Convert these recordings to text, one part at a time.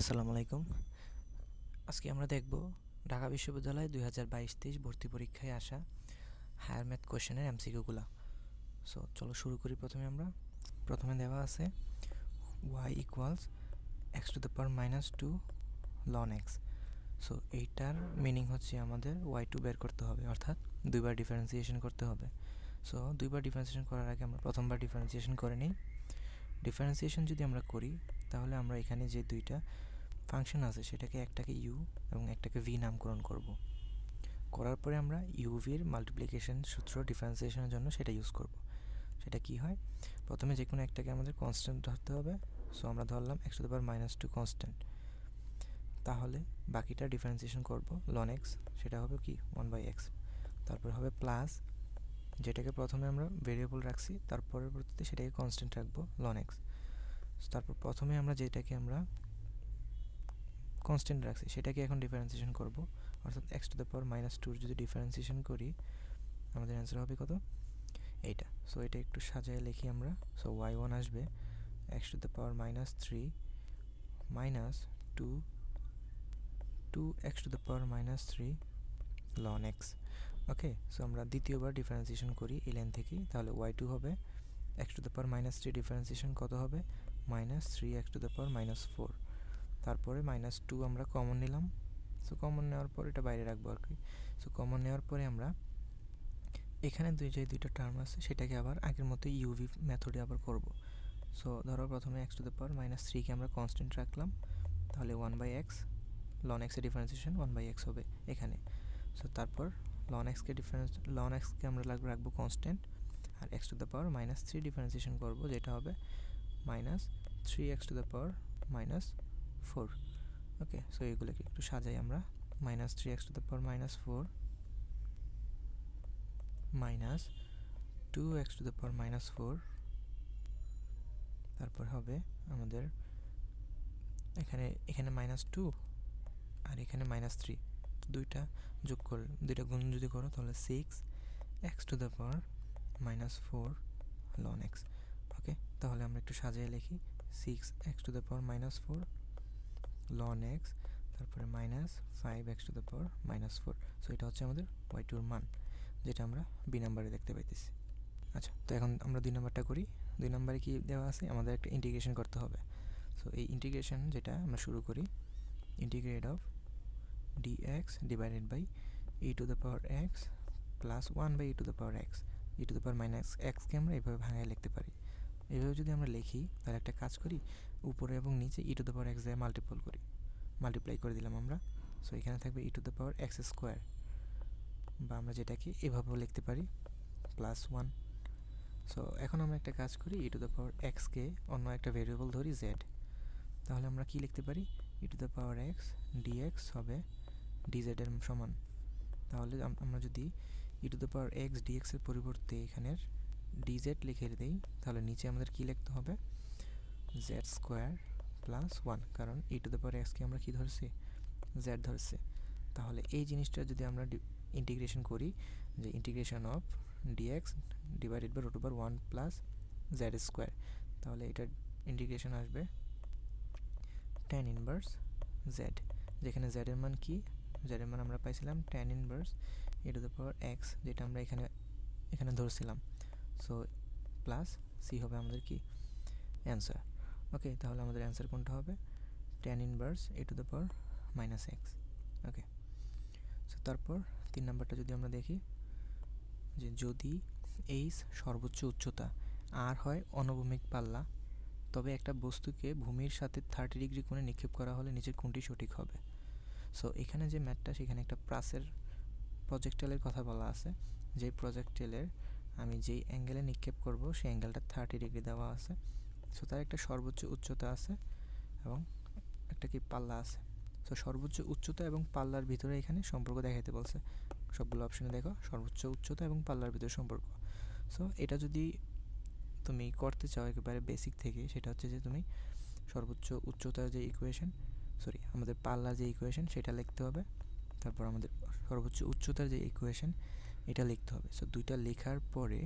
আসসালামু আলাইকুম। আজকে আমরা দেখব ঢাকা বিশ্ববিদ্যালয় 2022-23 ভর্তি পরীক্ষায় আসা হায়ার ম্যাথ কোশ্চেনের এমসিকিউগুলো। সো চলো শুরু করি। প্রথমে দেওয়া আছে y equals x to the power -2 ln x। So এইটার মিনিং হচ্ছে আমাদের y2 বের করতে হবে, অর্থাৎ দুইবার ডিফারেন্সিয়েশন করতে হবে। সো দুইবার ডিফারেন্সিয়েশন করার আগে আমরা প্রথমবার ডিফারেন্সিয়েশন করে নিই। ডিফারেন্সিয়েশন যদি আমরা করি তাহলে আমরা এখানে যে দুইটা ফাংশন আছে সেটাকে একটাকে ইউ এবং একটাকে ভি নামকরণ করব। করার পরে আমরা ইউভির মাল্টিপ্লিকেশন সূত্র ডিফারেন্সিয়েশনের জন্য সেটা ইউজ করব। সেটা কি হয়, প্রথমে যে কোনো একটাকে আমাদের কনস্ট্যান্ট ধরতে হবে। সো আমরা ধরলাম x to the power -2 constant. তাহলে বাকিটা ডিফারেন্সিয়েশন করব ln x, সেটা হবে কি 1/x। তারপর হবে প্লাস, যেটাকে প্রথমে আমরা ভেরিয়েবল রাখছি তার পরবর্তীতে সেটাকে কনস্ট্যান্ট রাখবো ln x। তারপর প্রথমে আমরা যেটাকে আমরা কনস্ট্যান্ট রাখছি সেটাকে এখন ডিফারেন্সিয়েশন করব, অর্থাৎ x টু দ্য পাওয়ার -2 যদি ডিফারেন্সিয়েশন করি আমাদের অ্যান্সার হবে কত, এইটা। সো এটা একটু সাজায় লিখি আমরা। সো y1 আসবে x to the power -3 2x to the power -3 ln x। Okay, so আমরা দ্বিতীয়বার ডিফারেন্সিয়েশন করি এই লাইন থেকেই, তাহলে y2 হবে x to the power -3 differentiation কত হবে, -3x টু দ্য পাওয়ার -4। তারপরে -2 আমরা কমন নিলাম। সো কমন নেওয়ার পর এটা বাইরে রাখবো আর কি। সো কমন নেওয়ার পরে আমরা এখানে দুইটা টার্ম আছে সেটাকে আবার আগের মতো ইউভি মেথডে আবার করব। সো ধরো প্রথমে x টু দ্য পাওয়ার -3কে আমরা কনস্ট্যান্ট রাখলাম, তাহলে 1/x ln x এর ডিফারেন্সিয়েশন 1/x হবে এখানে। সো তারপর ln x কে আমরা রাখবো কনস্ট্যান্ট, আর x to the power -3 differentiation করব, যেটা হবে -3x to the power -4। Okay, so এগুলোকে একটু সাজাই আমরা। -3x to the power -4 -2x to the power -4। তারপর হবে আমাদের এখানে -2 আর এখানে -3, দুইটা গুণ যদি করো তাহলে 6x two the power -4 ln x। ওকে, তাহলে আমরা একটু সাজিয়ে লিখি 6x two the power -4 ln x, তারপরে -5x two the power -4। So এটা হচ্ছে আমাদের y2 এর মান, যেটা আমরা বি নাম্বারে দেখতে পাইতেছি। আচ্ছা, তো এখন আমরা 2 নাম্বারটা করি। 2 নাম্বারে কি দেওয়া আছে, আমাদের একটা ইন্টিগ্রেশন করতে হবে। সো এই ইন্টিগ্রেশন যেটা আমরা শুরু করি, integrate of dx divided by e to the power x plus 1/e to the power x। e to the power -x কে আমরা এইভাবে ভাঙায় লিখতে পারি। এইভাবে যদি আমরা লিখি তাহলে একটা কাজ করি, উপরে এবং নিচে e to the power x দিয়ে মাল্টিপ্লাই করে দিলাম আমরা। সো এখানে থাকবে e to the power x square, বা আমরা যেটাকে এভাবেও লিখতে পারি +1। সো এখন আমরা একটা কাজ করি, e টু দ্য পাওয়ার x-কে অন্য একটা ভেরিয়েবল ধরি z। তাহলে আমরা কি লিখতে পারি, e to the power x dx হবে dz এর সমান। তাহলে আমরা যদি e to the power x dx এর পরিবর্তে এখানের dz লিখে দেই, তাহলে নিচে আমাদের কি লিখতে হবে, z স্কোয়ার প্লাস 1, কারণ e টু দ্য পাওয়ার x-কে আমরা কি ধরছি, z ধরছি। তাহলে এই জিনিসটা যদি আমরা ইন্টিগ্রেশন করি, যে integration of dx divided by √1 plus z square, তাহলে এটার ইন্টিগ্রেশন আসবে tan ইনভার্স z, যেখানে z এর মান কি, z এর মান আমরা পাইছিলাম tan inverse e to the power x, যেটা আমরা এখানে ধরছিলাম। সো প্লাস c হবে আমাদের কি অ্যান্সার। ওকে, তাহলে আমাদের অ্যান্সার কোনটা হবে, tan inverse e to the power -x। Okay, so তারপর 3 নাম্বারটা যদি আমরা দেখি, যে যদি h সর্বোচ্চ উচ্চতা আর হয় অনুভূমিক পাল্লা, তবে একটা বস্তুকে ভূমির সাথে 30 ডিগ্রি কোণে নিক্ষেপ করা হলে নিচের কোনটি সঠিক হবে। সো এখানে যে ম্যাথটা, সেখানে একটা প্রজেক্টাইলের কথা বলা আছে, যে প্রজেক্টাইলের আমি যেই অ্যাঙ্গেলে নিক্ষেপ করব সেই অ্যাঙ্গেলটা 30 ডিগ্রি দেওয়া আছে। সো তার একটা সর্বোচ্চ উচ্চতা আছে এবং একটা কি পাল্লা আছে। সো সর্বোচ্চ উচ্চতা এবং পাল্লার ভিতরে এখানে সম্পর্ক দেখাইতে বলছে। সবগুলো অপশনে দেখো সর্বোচ্চ উচ্চতা এবং পাল্লার ভিতরে সম্পর্ক। সো এটা যদি তুমি করতে চাও একেবারে বেসিক থেকে, সেটা হচ্ছে যে তুমি সর্বোচ্চ উচ্চতার যে আমাদের পাল্লার যে ইকুয়েশন সেটা লিখতে হবে, তারপর আমাদের সর্বোচ্চ উচ্চতার যে ইকুয়েশন এটা লিখতে হবে। সো দুইটা লেখার পরে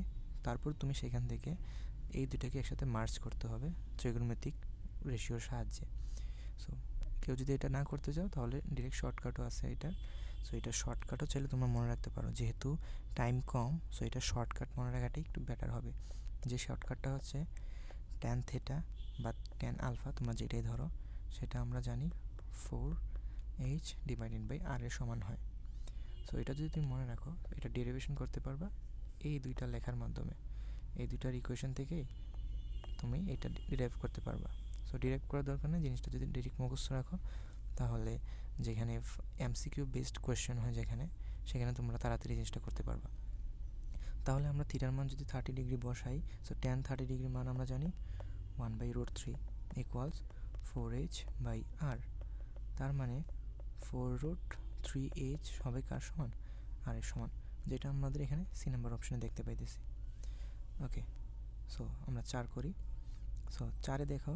তারপর তুমি সেখান থেকে এই দুটাকে একসাথে মার্জ করতে হবে ত্রিকোণমিতিক রেশিওর সাহায্যে। সো কেউ যদি এটা না করতে চাও তাহলে ডিরেক্ট শর্টকাটও আছে এটার। সো এটা শর্টকাটও চাইলে তোমরা মনে রাখতে পারো, যেহেতু টাইম কম সো এটা শর্টকাট মনে রাখাটাই একটু বেটার হবে। যে শর্টকাটটা হচ্ছে ট্যান থিটা বা ট্যান আলফা, তোমরা যেটাই ধরো সেটা আমরা জানি 4h ডিভাইডেড বাই r এর সমান হয়। সো এটা যদি তুমি মনে রাখো এটা ডেরিভেশন করতে পারবা এই দুইটা লেখার মাধ্যমে, এই দুইটার ইকুয়েশন থেকেই তুমি এটা ডিরাইভ করতে পারবা। সো ডিরাইভ করার দরকার নেই, জিনিসটা যদি ডিরেক্ট মুখস্থ রাখো তাহলে যেখানে এমসিকিউ বেসড কোয়েশ্চেন হয় যেখানে, সেখানে তোমরা তাড়াতাড়ি জিনিসটা করতে পারবা। তাহলে আমরা থিটার মান যদি 30 ডিগ্রি বসাই, সো ট্যান 30 ডিগ্রির মান আমরা জানি 1/√3 ইকুয়ালস 4h বাই r। তার মানে 4√3h হবে কার সমান? r এর সমান, যেটা আমাদের এখানে সি নাম্বার অপশনে দেখতে পাইতেছি। ওকে, সো আমরা 4 করি। সো 4-এ দেখো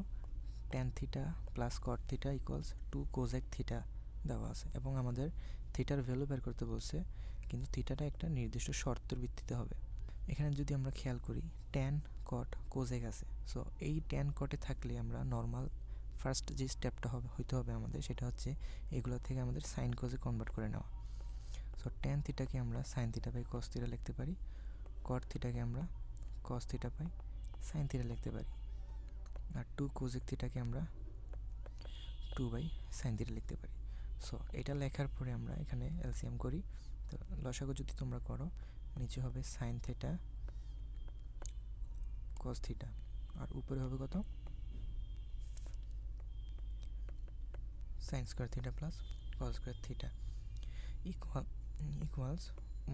tan theta plus cot theta equals 2 কোজেক theta দেওয়া আছে এবং আমাদের থিটার ভ্যালু বের করতে বলছে, কিন্তু থিটাটা একটা নির্দিষ্ট শর্তের ভিত্তিতে হবে। এখানে যদি আমরা খেয়াল করি ট্যান কট কোজেক আছে, সো এই ট্যান কটে থাকলে আমরা নর্মাল ফার্স্ট যে স্টেপটা হইতে হবে আমাদের, সেটা হচ্ছে এগুলো থেকে আমাদের সাইন কোজে কনভার্ট করে নেওয়া। সো ট্যান থিটাকে আমরা sine theta by cos theta লিখতে পারি, কট থিটাকে আমরা cos theta by sine theta লিখতে পারি, আর 2 কোজেক থিটাকে আমরা 2/sin থিটা লিখতে পারি। সো এটা লেখার পরে আমরা এখানে এলসিএম করি, তো লসাগু যদি তোমরা করো নিচে হবে সাইন থিটা কস থিটা আর উপরে হবে কত? Sine square theta plus cos square theta equals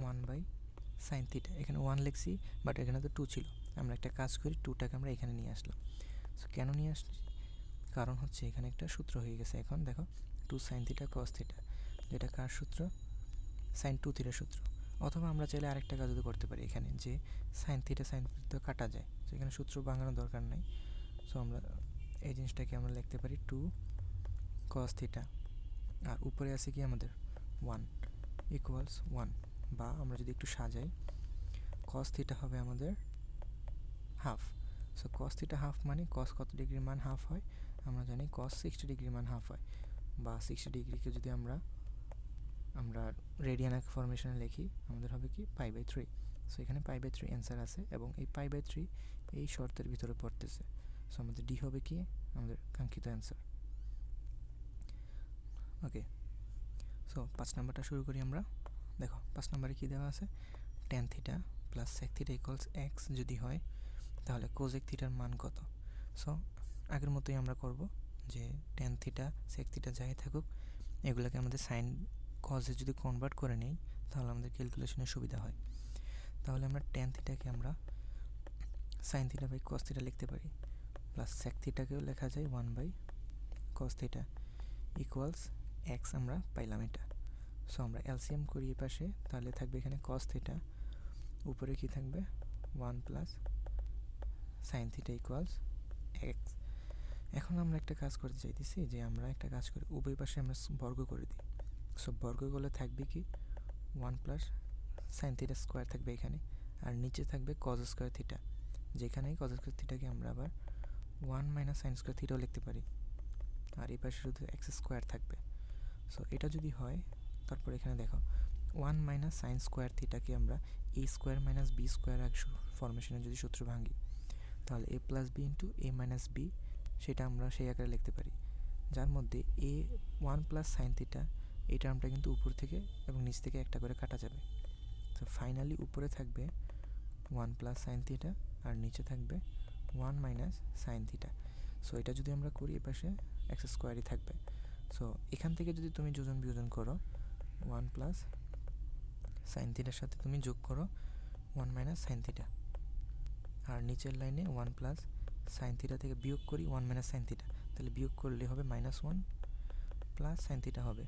1/sin theta. এখানে 1 লিখছি বাট এখানে তো 2 ছিল, আমরা একটা কাজ করি 2টাকে আমরা এখানে নিয়ে আসলাম। সো কেন নিয়ে আসছি? কারণ হচ্ছে এখানে একটা সূত্র হয়ে গেছে। এখন দেখো 2sin থিটা কস থিটা, যেটা কার সূত্র? সাইন 2 থিটার সূত্র। অথবা আমরা চাইলে আরেকটা কাজও করতে পারি এখানে, যে সাইন থিটা কাটা যায়, তো এখানে সূত্র ভাঙানোর দরকার নাই। সো আমরা এই জিনিসটাকে আমরা লিখতে পারি 2 কস থিটা আর উপরে আছে কি আমাদের 1 ইকুয়ালস 1, বা আমরা যদি একটু সাজাই কস থিটা হবে আমাদের half. So cos theta half মানে কস কত ডিগ্রির মান হাফ হয়? আমরা জানি কস 60 ডিগ্রির মান হাফ হয়, বা 60 ডিগ্রিকে যদি আমরা রেডিয়ান ফরমেশনে লিখি আমাদের হবে কি π/3। সো এখানে π/3 অ্যান্সার আছে এবং এই π/3 এই শর্তের ভিতরে পড়তেছে। সো আমাদের ডি হবে কি আমাদের কাঙ্ক্ষিত অ্যান্সার। ওকে, সো 5 নাম্বারটা শুরু করি আমরা। দেখো 5 নাম্বারে কী দেওয়া আছে? Tan theta plus sec theta equals x যদি হয় তাহলে কোজেক থিটার মান কত? সো আগের মতোই আমরা করব যে ট্যান থিটা সেক থিটা যাই থাকুক এগুলোকে আমাদের সাইন কজে যদি কনভার্ট করে নিই তাহলে আমাদের ক্যালকুলেশনের সুবিধা হয়। তাহলে আমরা ট্যান থিটাকে আমরা sine theta by cos theta লিখতে পারি, প্লাস সেক থিটাকেও লেখা যায় 1/cos থিটা ইকুয়ালস এক্স আমরা পাইলাম এটা। সো আমরা এলসিএম করি এই পাশে, তাহলে থাকবে এখানে কস থিটা, উপরে কি থাকবে 1 + সাইন থিটা ইকুয়ালস এক্স। এখন আমরা একটা কাজ করতে চাইতেছি, যে আমরা একটা কাজ করি উভয় পাশে আমরা বর্গ করে দিই। সো বর্গ করলে থাকবে কি 1 + সাইন থিটা স্কোয়ার থাকবে এখানে, আর নিচে থাকবে কজ স্কোয়ার থিটা, যেখানে কজ স্কোয়ার থিটাকে আমরা আবার 1 - সাইন স্কোয়ার থিটাও লিখতে পারি, আর এই পাশে শুধু এক্স স্কোয়ার থাকবে। সো এটা যদি হয় তারপর এখানে দেখো 1 - সাইন স্কোয়ার থিটাকে আমরা a স্কোয়ার - b স্কোয়ার ফরমেশনে যদি সূত্র ভাঙি তাহলে a + b * a - b, সেটা আমরা সেই আকারে লিখতে পারি, যার মধ্যে a 1 + সাইন থিটা এই টার্মটা কিন্তু উপর থেকে এবং নিচ থেকে একটা করে কাটা যাবে। তো ফাইনালি উপরে থাকবে 1 + সাইন থিটা আর নিচে থাকবে 1 - সাইন থিটা। সো এটা যদি আমরা করি এপাশে এক্স স্কোয়ারই থাকবে। সো এখান থেকে যদি তুমি যোজন বিয়োজন করো 1 + সাইন থিটার সাথে তুমি যোগ করো 1 - সাইন থিটা, আর নিচের লাইনে 1 + সাইন থিটা থেকে বিয়োগ করি 1 - সাইন থিটা, তাহলে বিয়োগ করলে হবে -1 + সাইন থিটা হবে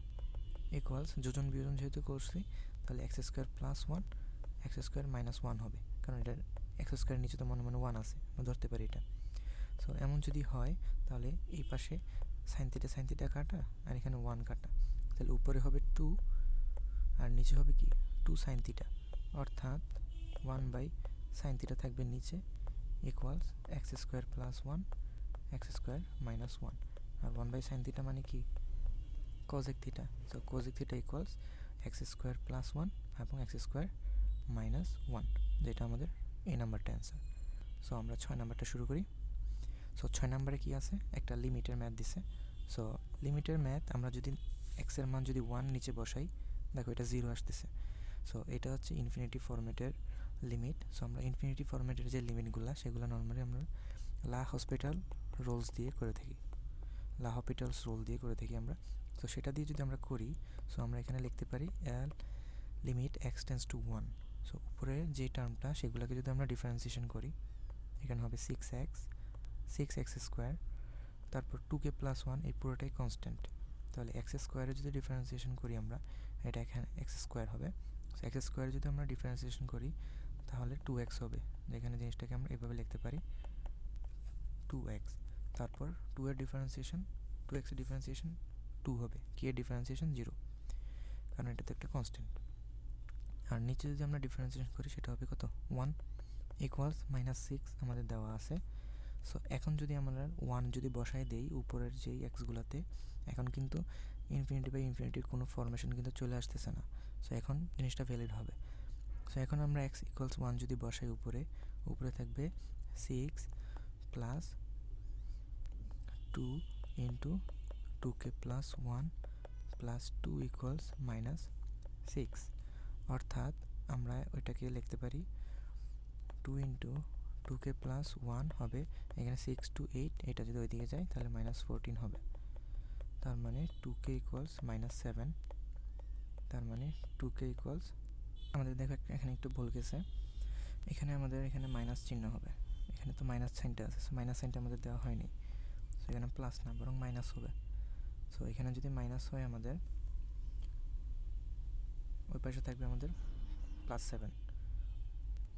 ইকুয়ালস, যোজন বিয়োজন যেহেতু করছি তাহলে এক্স স্কোয়ার +1 এক্স স্কোয়ার -1 হবে, কারণ এটা এক্স স্কোয়ারের নিচে তো মনে 1 আছে, আমরা ধরতে পারি এটা। সো এমন যদি হয় তাহলে এই পাশে সাইন থিটা কাটা আর এখানে 1 কাটা, তাহলে উপরে হবে 2 আর নিচে হবে কি 2 সাইন থিটা, অর্থাৎ 1/সাইন থিটা থাকবে নিচে equals x square +1 x square -1, আর 1/সাইন থিটা মানে কি cosec theta, so cosec theta equals x square plus 1 এবং x square minus 1, যেটা আমাদের এই নাম্বারটা অ্যান্সার। সো আমরা 6 নাম্বারটা শুরু করি। সো 6 নাম্বারে কি আছে, একটা লিমিটের ম্যাথ দিছে। সো লিমিটের ম্যাথ আমরা যদি এক্স এর মান যদি 1 নিচে বসাই, দেখো এটা 0 আসতেছে। সো এটা হচ্ছে ইনফিনিটি ফরম্যাটের লিমিট। সো আমরা ইনফিনিটি ফরম্যাটের যে লিমিটগুলো সেগুলো নর্মালি আমরা লা হসপিটাল রুলস দিয়ে করে থাকি, লা হসপিটালস রুল দিয়ে করে থাকি আমরা। সো সেটা দিয়ে যদি আমরা করি, সো আমরা এখানে লিখতে পারি L limit x tends to 1। So উপরে যে টার্মটা সেগুলোকে যদি আমরা ডিফারেন্সিয়েশন করি, এখানে হবে 6x স্কোয়ার, তারপর 2k প্লাস 1, এই পুরোটাই কনস্ট্যান্ট। তাহলে এক্স স্কোয়ারে যদি ডিফারেন্সিয়েশন করি আমরা, এটা এখানে এক্স স্কোয়ার হবে। সো এক্স স্কোয়ারে যদি আমরা ডিফারেন্সিয়েশন করি তাহলে 2x হবে, যেখানে জিনিসটাকে আমরা এভাবে লিখতে পারি 2x। তারপর 2 এর ডিফারেন্সিয়েশন, 2x এর ডিফারেন্সিয়েশন 2 হবে, k এর ডিফারেন্সিয়েশন 0, কারণ এটা তো একটা কনস্ট্যান্ট। আর নিচে যদি আমরা ডিফারেন্সিয়েশন করি সেটা হবে কত, 1 ইকুয়ালস -6 আমাদের দেওয়া আছে। সো এখন যদি আমরা 1 যদি বসাই দেই উপরের যেই এক্সগুলোতে, এখন কিন্তু ইনফিনিটি বাই ইনফিনিটির কোনো ফরমেশন কিন্তু চলে আসতেছে না। সো এখন জিনিসটা ভ্যালিড হবে। সো এখন আমরা x ইকুয়ালস 1 যদি বসাই উপরে থাকবে 6 plus 2 into 2k plus 1 plus 2 equals -6, অর্থাৎ আমরা ওইটাকে লিখতে পারি 2 ইন্টু 2k প্লাস 1 হবে এখানে 6 to 8, এটা যদি ওইদিকে যায় তাহলে -14 হবে। তার মানে 2k ইকুয়ালস -7, তার মানে 2k ইকুয়ালস, আমাদের দেখো এখানে একটু ভুল গেছে, এখানে আমাদের এখানে মাইনাস চিহ্ন হবে, এখানে তো মাইনাস সাইনটা আছে। সো মাইনাস সাইনটা আমাদের দেওয়া হয়নি, সো এখানে প্লাস না বরং মাইনাস হবে। সো এখানে যদি মাইনাস হয় আমাদের ওই পাশে থাকবে আমাদের +7।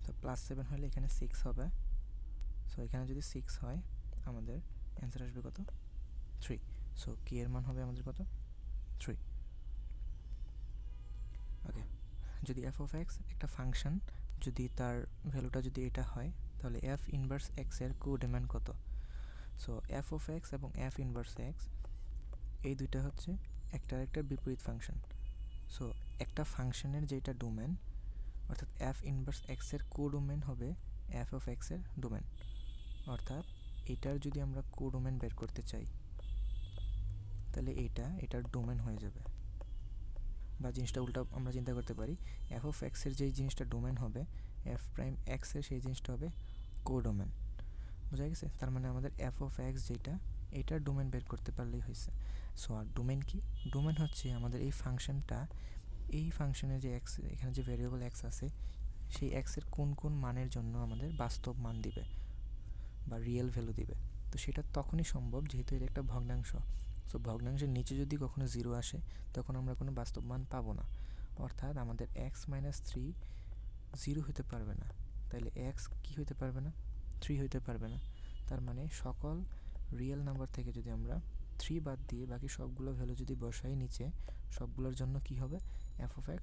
তো +7 হলে এখানে 6 হবে। সো এখানে যদি 6 হয় আমাদের অ্যান্সার আসবে কত, 3। সো কি এর মান হবে আমাদের কত, 3। ওকে, যদি f অফ x একটা ফাংশন, যদি তার ভ্যালুটা যদি এটা হয় তাহলে f ইনভার্স x এর কোডোমেইন কত। সো f অফ x এবং f ইনভার্স x এই দুইটা হচ্ছে একটা বিপরীত ফাংশন। সো একটা ফাংশনের যেটা ডোমেন, অর্থাৎ f ইনভার্স x এর কোডোমেইন হবে f অফ x এর ডোমেন। অর্থাৎ এটার যদি আমরা কোডোমেইন বের করতে চাই তাহলে এটার ডোমেন হয়ে যাবে। বা জিনিসটা উল্টা আমরা চিন্তা করতে পারি, f অফ x এর যেই জিনিসটা ডোমেন হবে f প্রাইম x এর সেই জিনিসটা হবে কোডোমেন। বোঝা গেছে? তার মানে আমাদের f অফ x যেটা, এটার ডোমেন বের করতে পারলেই হয়েছে। সো আর ডোমেন কি, ডোমেন হচ্ছে আমাদের এই ফাংশনটা, এই ফাংশনে যে x, এখানে যে ভ্যারিয়েবল x আছে সেই x এর কোন কোন মানের জন্য আমাদের বাস্তব মান দিবে বা রিয়েল ভ্যালু দিবে। তো সেটা তখনই সম্ভব যেহেতু এটা একটা ভগ্নাংশ। সো ভগ্নাংশের নিচে যদি কখনো 0 আসে তখন আমরা কোনো বাস্তব মান পাবো না, অর্থাৎ আমাদের x - 3 0 হতে পারবে না। তাহলে x কি হতে পারবে না, 3 হতে পারবে না। তার মানে সকল রিয়েল নাম্বার থেকে যদি আমরা 3 বাদ দিয়ে বাকি সবগুলো ভ্যালু যদি বসাই নিচে, সবগুলোর জন্য কি হবে, f অফ x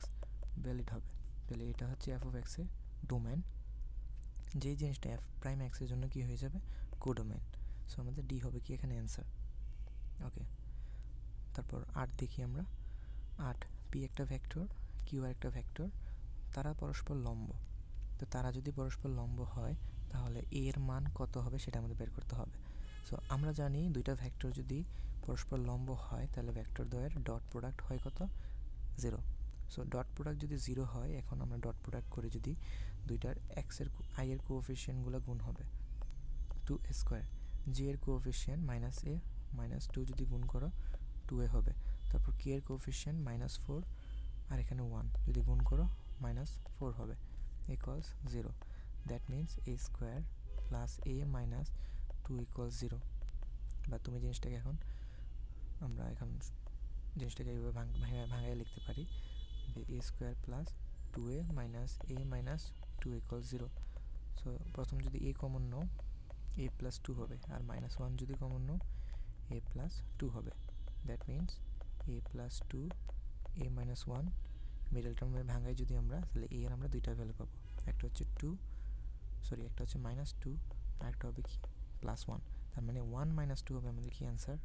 ভ্যালিড হবে। তাহলে এটা হচ্ছে f অফ x এর ডোমেন, যেই জিনিসটা f প্রাইম x এর জন্য কি হয়ে যাবে, কোডোমেইন। সো আমাদের ডি হবে কি এখানে অ্যান্সার। ওকে, তারপর 8 দেখি আমরা। 8 p একটা ভেক্টর, q একটা ভেক্টর, তারা পরস্পর লম্ব। তো তারা যদি পরস্পর লম্ব হয় তাহলে a এর মান কত হবে সেটা আমাদের বের করতে হবে। সো আমরা জানি দুইটা ভেক্টর যদি পরস্পর লম্ব হয় তাহলে ভেক্টর দ্বয়ের ডট প্রোডাক্ট হয় কত, 0। সো ডট প্রোডাক্ট যদি 0 হয়, এখন আমরা ডট প্রোডাক্ট করে যদি দুইটার x এর i এর কোএফিসিয়েন্টগুলো গুণ হবে 2a², j এর কোএফিসিয়েন্ট -a -2 যদি গুণ করো 2a হবে। তারপর k এর কোএফিসিয়েন্ট -4 আর এখানে 1 যদি গুণ করো -4 হবে, equals 0। That means a² plus a -2 equals 0। বা তুমি জিনিসটাকে এখন এইভাবে ভাঙায় লিখতে পারি, a² plus 2a - a - 2 equals 0। So প্রথম যদি a common now a plus 2 হবে, আর -1 যদি কমন নাও a প্লাস 2 হবে। That means a plus 2 a - 1 middle টার্মে ভাঙায় যদি আমরা, তাহলে a এর আমরা দুইটা ভ্যালু পাবো, একটা হচ্ছে একটা হচ্ছে -2 আর একটা হবে কি +1। তার মানে 1 - 2 হবে আমাদের কি অ্যান্সার,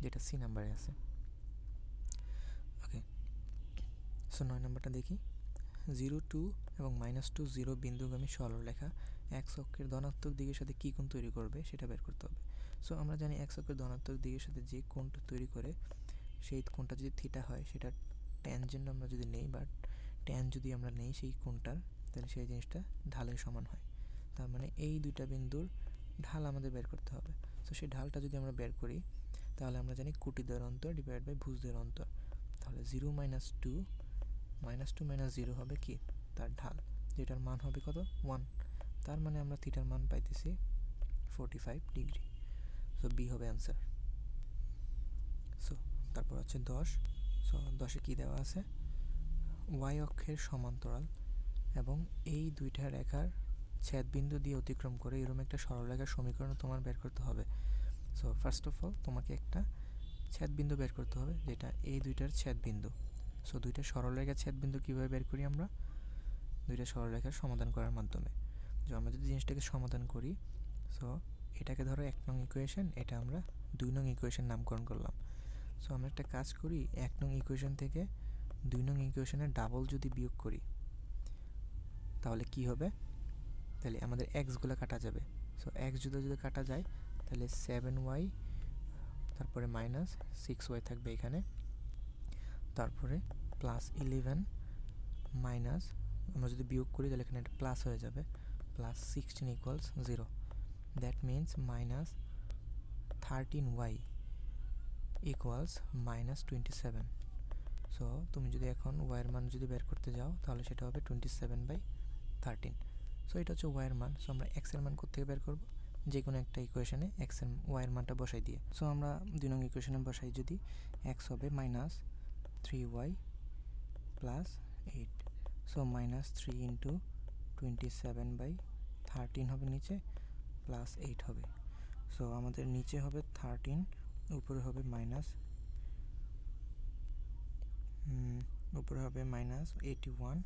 যেটা সি নাম্বারে আছে। সো 9 নম্বরটা দেখি। 0 2 এবং -2 0 বিন্দুগামী সরলরেখা এক্স অক্ষের ধনাত্মক দিকের সাথে কী কোণ তৈরি করবে সেটা বের করতে হবে। সো আমরা জানি এক্স অক্ষের ধনাত্মক দিকের সাথে যে কোণটা তৈরি করে সেই কোণটা যদি থিটা হয়, সেটা ট্যানজেন্ট আমরা যদি নেই বা ট্যান যদি আমরা নেই সেই কোণটার, তাহলে সেই জিনিসটা ঢালের সমান হয়। তার মানে এই দুইটা বিন্দুর ঢাল আমাদের বের করতে হবে। সো সেই ঢালটা যদি আমরা বের করি তাহলে আমরা জানি কোটিদ্বয়ের অন্তর ডিভাইড বাই ভুজদ্বয়ের অন্তর। তাহলে 0 - 2 -2 - 0 হবে কি তার ঢাল, যেটার মান হবে কত 1। তার মানে আমরা থিটার মান পাইতেছি 45 ডিগ্রি। সো বি হবে অ্যান্সার। সো তারপর হচ্ছে 10। সো 10-এ কী দেওয়া আছে, ওয়াই অক্ষের সমান্তরাল এবং এই দুইটা রেখার ছেদবিন্দু দিয়ে অতিক্রম করে এরকম একটা সরলরেখার সমীকরণ তোমার বের করতে হবে। সো ফার্স্ট অফ অল তোমাকে একটা ছেদবিন্দু বের করতে হবে, যেটা এই দুইটার ছেদবিন্দু। সো দুইটা সরলরেখার ছেদবিন্দু কীভাবে বের করি আমরা, দুইটা সরলরেখার সমাধান করার মাধ্যমে। তো আমরা যদি জিনিসটাকে সমাধান করি, সো এটাকে ধরো 1 নং ইকুয়েশন, এটা আমরা 2 নং ইকুয়েশন নামকরণ করলাম। সো আমরা একটা কাজ করি, 1 নং ইকুয়েশন থেকে 2 নং ইকুয়েশনের ডাবল যদি বিয়োগ করি তাহলে কি হবে, তাহলে আমাদের এক্সগুলো কাটা যাবে। সো এক্স যদি কাটা যায় তাহলে 7y তারপরে -6y থাকবে এখানে, তারপরে +11 মাইনাস, আমরা যদি বিয়োগ করি তাহলে এখানে একটা প্লাস হয়ে যাবে, +16 = 0। That means -13y = -27। সো তুমি যদি এখন ওয়াইয়ের মান যদি বের করতে যাও তাহলে সেটা হবে 27/13। সো এটা হচ্ছে ওয়াইয়ের মান। সো আমরা এক্সের মান কোথেকে বের করব, যে কোনো একটা ইকুয়েশনে এক্সের ওয়াইয়ের মানটা বসাই দিয়ে। সো আমরা 2 নং ইকুয়েশনে বসাই, যদি এক্স হবে -3y + 8। সো -3 × 27/13 হবে নিচে, +8 হবে। সো আমাদের নিচে হবে 13, উপরে হবে -81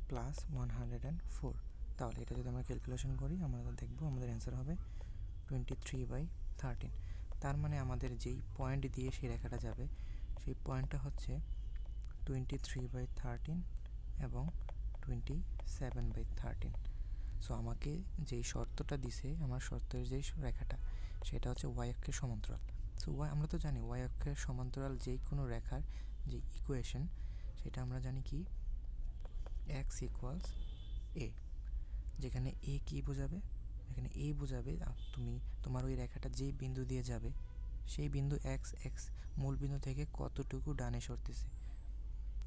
+ 104। তাহলে এটা যদি আমরা ক্যালকুলেশন করি আমরা দেখব আমাদের অ্যান্সার হবে 23/13। তার মানে আমাদের যেই পয়েন্ট দিয়ে সেই রেখাটা যাবে সেই পয়েন্টটা হচ্ছে 23/13 এবং 27/13। সো আমাকে যেই শর্তটা দিছে, আমার শর্তের যেই রেখাটা সেটা হচ্ছে ওয়াই অক্ষের সমান্তরাল। সো ওয়াই, আমরা তো জানি ওয়াই অক্ষের সমান্তরাল যে কোনো রেখার যে ইকুয়েশন সেটা আমরা জানি কি, x = a। যেখানে a কি বোঝাবে, এখানে a বোঝাবে তুমি তোমার ওই রেখাটা যেই বিন্দু দিয়ে যাবে সেই বিন্দু x মূল বিন্দু থেকে কতটুকু ডানে সরতেছে।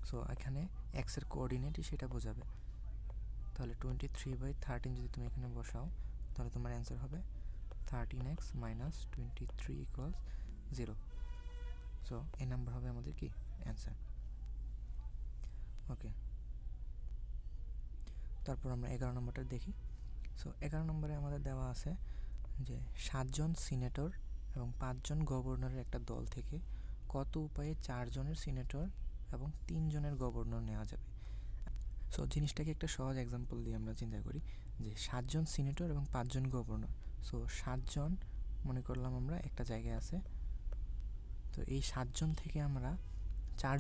সো এখানে x এর কোঅর্ডিনেটই সেটা বোঝাবে। তাহলে 23/13 যদি তুমি এখানে বসাও তাহলে তোমার অ্যান্সার হবে 13x - 23 = 0। সো এই নাম্বার হবে আমাদের কি অ্যান্সার। ওকে, তারপর আমরা 11 নম্বরটা দেখি। সো 11 নম্বরে আমাদের দেওয়া আছে যে 7 জন সিনেটর এবং 5 জন গভর্নরের একটা দল থেকে কত উপায়ে 4 জনের সিনেটর এবং 3 জনের গভর্নর নেওয়া যাবে। সো জিনিসটাকে একটা সহজ এক্সাম্পল দিয়ে আমরা চিন্তা করি যে 7 জন সিনেটর এবং 5 জন গভর্নর। সো 7 জন মনে করলাম আমরা একটা জায়গায় আছে, তো এই 7 জন থেকে আমরা 4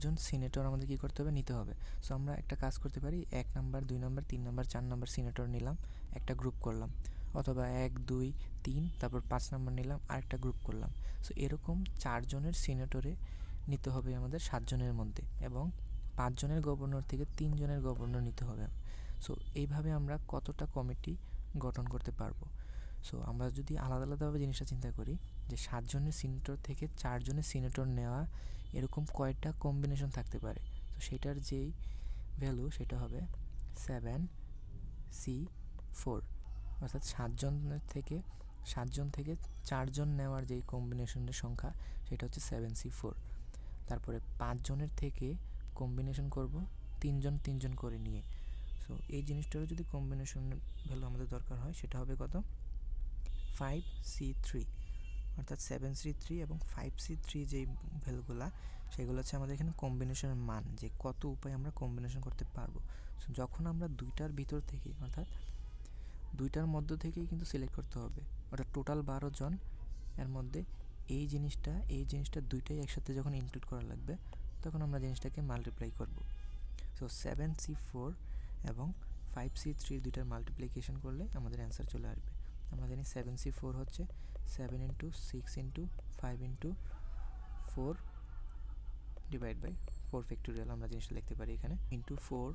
জন সিনেটর আমাদের কী করতে হবে, নিতে হবে। সো আমরা একটা কাজ করতে পারি, 1 number 2 number 3 number 4 number senator নিলাম, একটা গ্রুপ করলাম, অথবা 1 2 3 তারপর 5 নাম্বার নিলাম আর একটা গ্রুপ করলাম। সো এরকম 4 জনের সিনেটরে নিতে হবে আমাদের 7 জনের মধ্যে, এবং 5 জনের গভর্নর থেকে 3 জনের গভর্নর নিতে হবে। সো এইভাবে আমরা কতটা কমিটি গঠন করতে পারবো। সো আমরা যদি আলাদা আলাদাভাবে জিনিসটা চিন্তা করি যে 7 জনের সিনেটর থেকে 4 জনের সিনেটর নেওয়া এরকম কয়টা কম্বিনেশন থাকতে পারে, তো সেটার যেই ভ্যালু সেটা হবে 7c4। অর্থাৎ 7 জন থেকে 4 জন নেওয়ার যেই কম্বিনেশনের সংখ্যা সেটা হচ্ছে 7c4। তারপরে 5 জনের থেকে কম্বিনেশন করব 3 জন করে নিয়ে। সো এই জিনিসটারও যদি কম্বিনেশনের ভ্যালু আমাদের দরকার হয় সেটা হবে কত, 5c3। অর্থাৎ 7c3 এবং 5c3 যেই ভ্যালুগুলা সেগুলো হচ্ছে আমাদের এখানে কম্বিনেশনের মান, যে কত উপায়ে আমরা কম্বিনেশন করতে পারবো। সো যখন আমরা দুইটার ভিতর থেকে অর্থাৎ দুইটার মধ্য থেকেই কিন্তু সিলেক্ট করতে হবে, অর্থাৎ টোটাল 12 জন, এর মধ্যে এই জিনিসটা দুইটাই একসাথে যখন ইনক্লুড করা লাগবে তখন আমরা জিনিসটাকে মাল্টিপ্লাই করব। সো 7c4 এবং 5c3 দুইটার মাল্টিপ্লিকেশন করলে আমাদের অ্যান্সার চলে আসবে। আমরা জানি 7c4 হচ্ছে 7 into 6 into 5 into 4 divide by 4 factorial আমরা জিনিসটা লিখতে পারি এখানে ইন্টু 4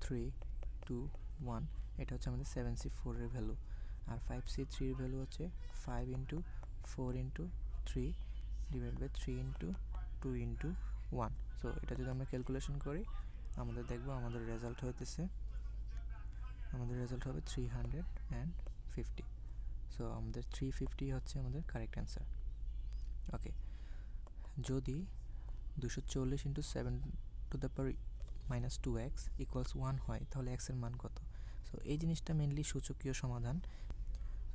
3 2 1 এটা হচ্ছে আমাদের 7c4 এর ভ্যালু। আর 5c3 এর ভ্যালু হচ্ছে 5 into 4 into 3 divide by 3 into 2 into 1। So এটা যদি আমরা ক্যালকুলেশন করি আমাদের দেখব আমাদের রেজাল্ট হবে 350। সো আমাদের 350 হচ্ছে আমাদের কারেক্ট অ্যান্সার। ওকে, যদি 240 into 7 two the power minus 2x equals 1 হয় তাহলে x এর মান কত? সো এই জিনিসটা মেনলি সূচকীয় সমাধান।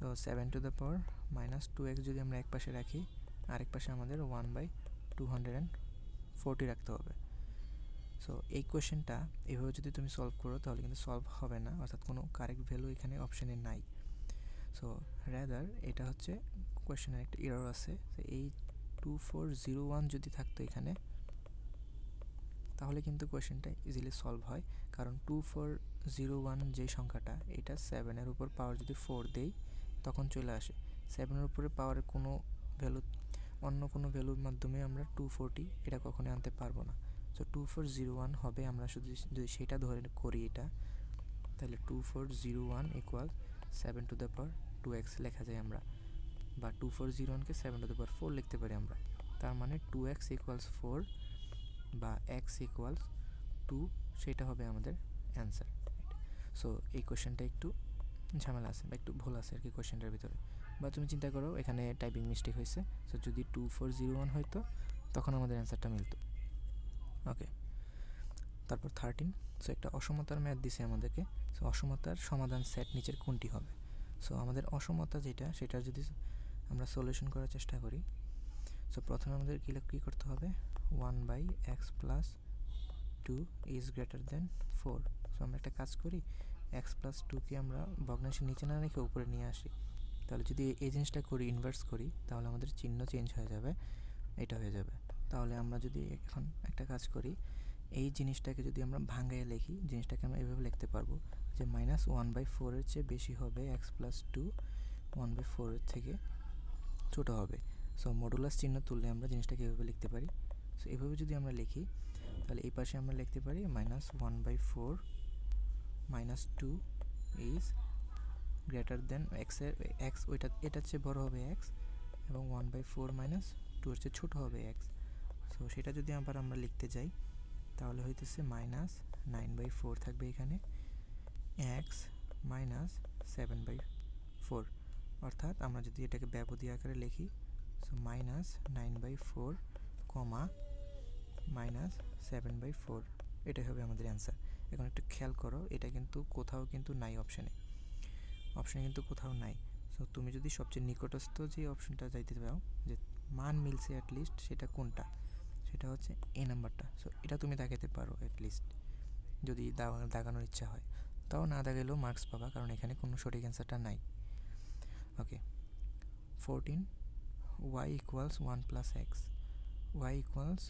So 7 two the power minus 2x যদি আমরা এক পাশে রাখি আরেক পাশে আমাদের 1/240 রাখতে হবে। সো এই কোয়েশ্চেনটা এভাবে যদি তুমি সলভ করো তাহলে কিন্তু সলভ হবে না, অর্থাৎ কোনো কারেক্ট ভ্যালু এখানে অপশানে নাই। সো রাদার এটা হচ্ছে কোয়েশ্চেনের একটা এরর আছে। তো এই 2401 যদি থাকতো এখানে তাহলে কিন্তু কোয়েশ্চেনটা ইজিলি সলভ হয়, কারণ 2401 যে সংখ্যাটা এটা 7-এর উপর পাওয়ার যদি 4 দেই তখন চলে আসে। 7-এর উপরে পাওয়ারের কোনো ভ্যালু অন্য কোনো ভ্যালুর মাধ্যমে আমরা 240 এটা কখনোই আনতে পারবো না। সো 2401 হবে, আমরা যদি সেটা ধরে করি এটা, তাহলে 2401 equal 7 two the power 2x লেখা যায় আমরা, বা 2401কে 7 টু দ্য পাওয়ার 4 লিখতে পারি আমরা। তার মানে 2x ইকুয়ালস 4 বা x ইকুয়ালস 2, সেটা হবে আমাদের অ্যান্সার। সো এই কোয়েশ্চেনটা একটু ঝামেলা আছে বা একটু ভুল আছে আর কি কোয়েশ্চেনটার ভিতরে, বা তুমি চিন্তা করো এখানে টাইপিং মিস্টেক হয়েছে। সো যদি 2401 হইতো তখন আমাদের অ্যান্সারটা মিলতো। ওকে, তারপর 13। সো একটা অসমতার ম্যাথ দিছে আমাদেরকে। সো অসমতার সমাধান সেট নিচের কোনটি হবে? সো আমাদের অসমতা যেটা সেটা যদি আমরা সলিউশন করার চেষ্টা করি, সো প্রথমে আমাদের কী করতে হবে, 1/x plus 2 is greater than 4। So আমরা একটা কাজ করি, x প্লাস 2কে আমরা ভগ্নাংশের নিচে না রেখে উপরে নিয়ে আসি। তাহলে যদি এই জিনিসটা করি, ইনভার্স করি, তাহলে আমাদের চিহ্ন চেঞ্জ হয়ে যাবে, এটা হয়ে যাবে। তাহলে আমরা যদি এখন একটা কাজ করি, এই জিনিসটাকে যদি আমরা ভাঙাইয়ে লিখি, জিনিসটাকে আমরা এভাবে লিখতে পারবো যে মাইনাস 1/4 এর চেয়ে বেশি হবে x প্লাস 2 1/4 এর থেকে ছোটো হবে। সো মডুলাস চিহ্ন তুললে আমরা জিনিসটাকে এভাবে লিখতে পারি। সো এভাবে যদি আমরা লিখি তাহলে এই পাশে আমরা লিখতে পারি minus 1/4 minus 2 is greater than x এটার চেয়ে বড় হবে x, এবং 1/4 মাইনাস 2 এর চেয়ে ছোটো হবে x। সো সেটা যদি আবার আমরা লিখতে যাই তাহলে হইতেছে মাইনাস 9/4 থাকবে এখানে, x মাইনাস 7/4। অর্থাৎ আমরা যদি এটাকে ব্যবধি আকারে লিখি, সো মাইনাস 9/4 কমা মাইনাস 7/4, এটাই হবে আমাদের অ্যান্সার। এখন একটু খেয়াল করো, এটা কিন্তু কোথাও কিন্তু নাই, অপশানে কিন্তু কোথাও নাই। সো তুমি যদি সবচেয়ে নিকটস্থ যে অপশনটা যাইতে চাও, যে মান মিলছে অ্যাটলিস্ট, সেটা কোনটা, সেটা হচ্ছে এ নাম্বারটা। সো এটা তুমি দেখাতে পারো অ্যাটলিস্ট, যদি দাগানোর ইচ্ছা হয়। তাও না দাগাইলেও মার্কস পাবা, কারণ এখানে কোনো সঠিক অ্যান্সারটা নাই। Okay, 14 y equals 1 plus x. y equals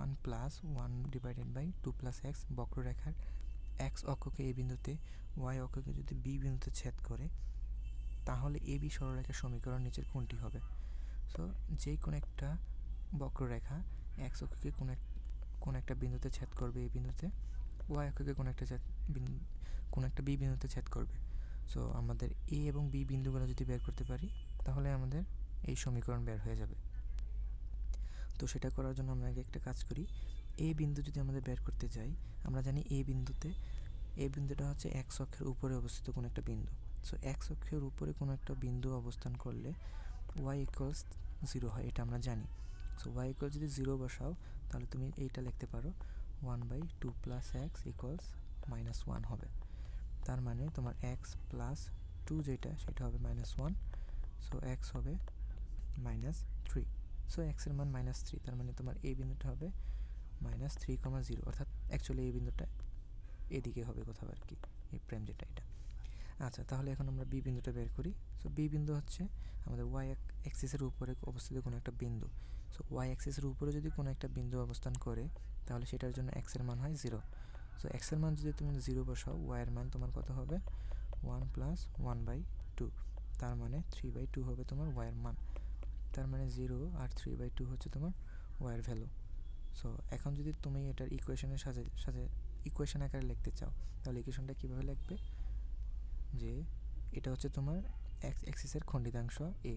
1 plus 1 divided by 2 plus x. বক্ররেখার এক্স অক্ষকে এ বিন্দুতে, y অক্ষকে যদি বি বিন্দুতে ছেদ করে, তাহলে এ বি সরলরেখার সমীকরণ নিচের কোনটি হবে? সো যে কোনো একটা বক্ররেখা এক্স অক্ষকে কোন একটা বিন্দুতে ছেদ করবে, এই বিন্দুতে, ওয়াই অক্ষকে কোন একটা বি বিন্দুতে ছেদ করবে। সো আমাদের এ এবং বি বিন্দুগুলো যদি বের করতে পারি তাহলে আমাদের এই সমীকরণ বের হয়ে যাবে। তো সেটা করার জন্য আমরা আগে একটা কাজ করি, এ বিন্দু যদি আমাদের বের করতে যাই, আমরা জানি এই বিন্দুটা হচ্ছে এক্স অক্ষের উপরে অবস্থিত কোনো একটা বিন্দু। সো এক্স অক্ষের উপরে কোনো একটা বিন্দু অবস্থান করলে y ইকুয়ালস 0 হয়, এটা আমরা জানি। সো y ইকুয়াল যদি 0 বসাও তাহলে তুমি এইটা লিখতে পারো 1/2 প্লাস এক্স ইকুয়ালস -1 হবে। তার মানে তোমার x প্লাস 2 যেটা, সেটা হবে -1। সো x হবে -3। সো x এর মান -3, তার মানে তোমার এই বিন্দুটা হবে -3,0, অর্থাৎ অ্যাকচুয়ালি এই বিন্দুটা এদিকে হবে কোথাও আর কি, এই প্রাইম যেটা, এটা। আচ্ছা, তাহলে এখন আমরা বি বিন্দুটা বের করি। সো বি বিন্দু হচ্ছে আমাদের ওয়াই অ্যাক্সিসের উপরে অবস্থিত কোনো একটা বিন্দু। সো ওয়াই অ্যাক্সিসের উপরে যদি কোনো একটা বিন্দু অবস্থান করে তাহলে সেটার জন্য এক্সের মান হয় 0। সো এক্সের মান যদি তুমি 0 বসাও, ওয়াইয়ের মান তোমার কত হবে 1 + 1/2, তার মানে 3/2 হবে তোমার ওয়াইয়ের মান। তার মানে 0 আর 3/2 হচ্ছে তোমার ওয়াইয়ের ভ্যালু। সো এখন যদি তুমি এটার ইকুয়েশনের সাথে ইকুয়েশন আকারে লিখতে চাও তাহলে ইকুয়েশনটা কীভাবে লিখবে, যে এটা হচ্ছে তোমার এক্স অ্যাক্সিসের খণ্ডিতাংশ এ,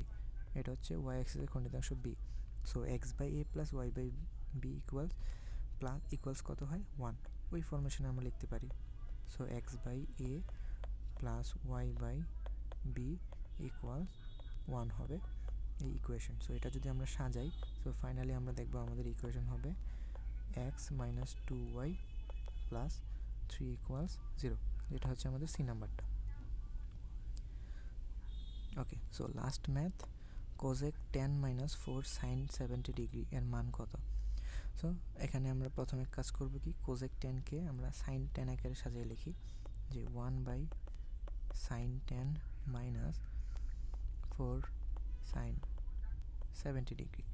এটা হচ্ছে ওয়াই অ্যাক্সিসের খণ্ডিতাংশ B. So x/a + y/b equals কত হয় 1, ওই ফরমেশনে আমরা লিখতে পারি। সো x/a + y/b ইকুয়ালস 1 হবে এই ইকুয়েশন। সো এটা যদি আমরা সাজাই, সো ফাইনালি আমরা দেখব আমাদের ইকুয়েশন হবে x - 2y + 3 = 0। এটা হচ্ছে আমাদের সি নাম্বারটা। Okay, so last math, cosec 10 - 4 sin 70 degree এর মান কত? সো এখানে আমরা প্রথমে কাজ করব কি, cosec 10কে আমরা sin 10 আকারে সাজিয়ে লিখি, যে 1/sin 10 - 4 sin 70 ডিগ্রি।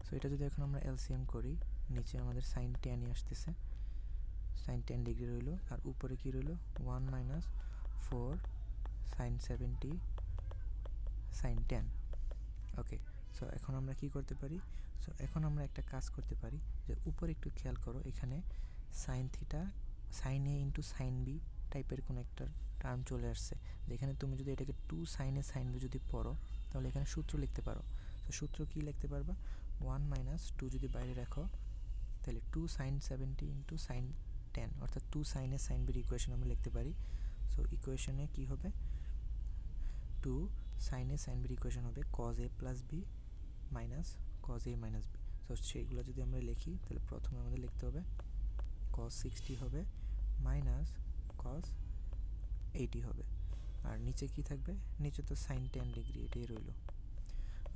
সো এটা যদি এখন আমরা এলসিএম করি, নিচে আমাদের sin 10ই আসতেছে, sin 10 ডিগ্রি রইল, আর উপরে কি রইল 1 - 4 sin 70 sin 10। ওকে, সো এখন আমরা কি করতে পারি, সো এখন আমরা একটা কাজ করতে পারি, যে উপরে একটু খেয়াল করো, এখানে sin theta sin a × sin b টাইপের কোনো একটা টার্ম চলে আসছে, যেখানে তুমি যদি এটাকে 2 sin a sin b যদি পড়ো তাহলে এখানে সূত্র লিখতে পারো। তো সূত্র কি লিখতে পারবা, 1 - 2 যদি বাইরে রাখো তাহলে 2 sin 70 × sin 10, অর্থাৎ 2 sin a sin b এর ইকুয়েশন আমরা লিখতে পারি। সো ইকুয়েশনে কি হবে, 2 sin a sin b এর ইকুয়েশন হবে cos a + b - cos a - b। So সেইগুলো যদি আমরা লিখি তাহলে প্রথমে আমাদের লিখতে হবে cos 60 হবে cos 80 হবে, আর নিচে কি থাকবে, নিচে তো sin 10 ডিগ্রি এটাই রইল।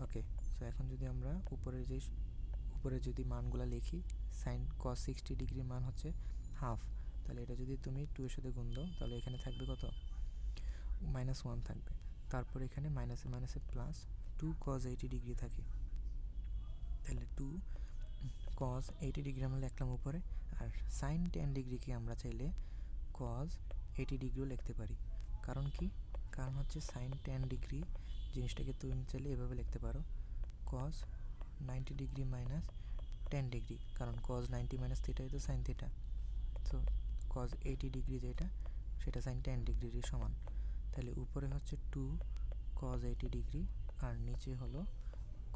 ওকে, সো এখন যদি আমরা উপরে যদি মানগুলো লিখি, sin cos 60 ডিগ্রির মান হচ্ছে হাফ, তাহলে এটা যদি তুমি 2 এর সাথে গুণ দাও তাহলে এখানে থাকবে কত, -1 থাকবে। তারপর এখানে মাইনাসে মাইনাসে প্লাস 2 cos 80 ডিগ্রি থাকে, তাহলে 2 cos 80 ডিগ্রি আমরা লিখলাম উপরে, আর sin 10 ডিগ্রিকে আমরা চাইলে cos 80 ডিগ্রিও লিখতে পারি। কারণ কি, কারণ হচ্ছে sin 10 ডিগ্রি জিনিসটাকে তুমি চাইলে এভাবে লিখতে পারো, cos 90 ডিগ্রি - 10 ডিগ্রি, কারণ cos 90 - থিটাই তো sin theta. So cos 80 degree যেটা সেটা sin 10 ডিগ্রিরই সমান। তাহলে উপরে হচ্ছে 2 cos 80 ডিগ্রি আর নিচে হলো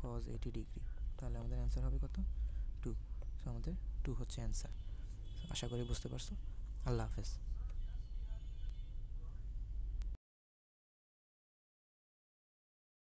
cos 80 ডিগ্রি, তাহলে আমাদের অ্যান্সার হবে কত, 2। সো আমাদের 2 হচ্ছে অ্যান্সার। আশা করি বুঝতে পারছো। আল্লাহ হাফেজ।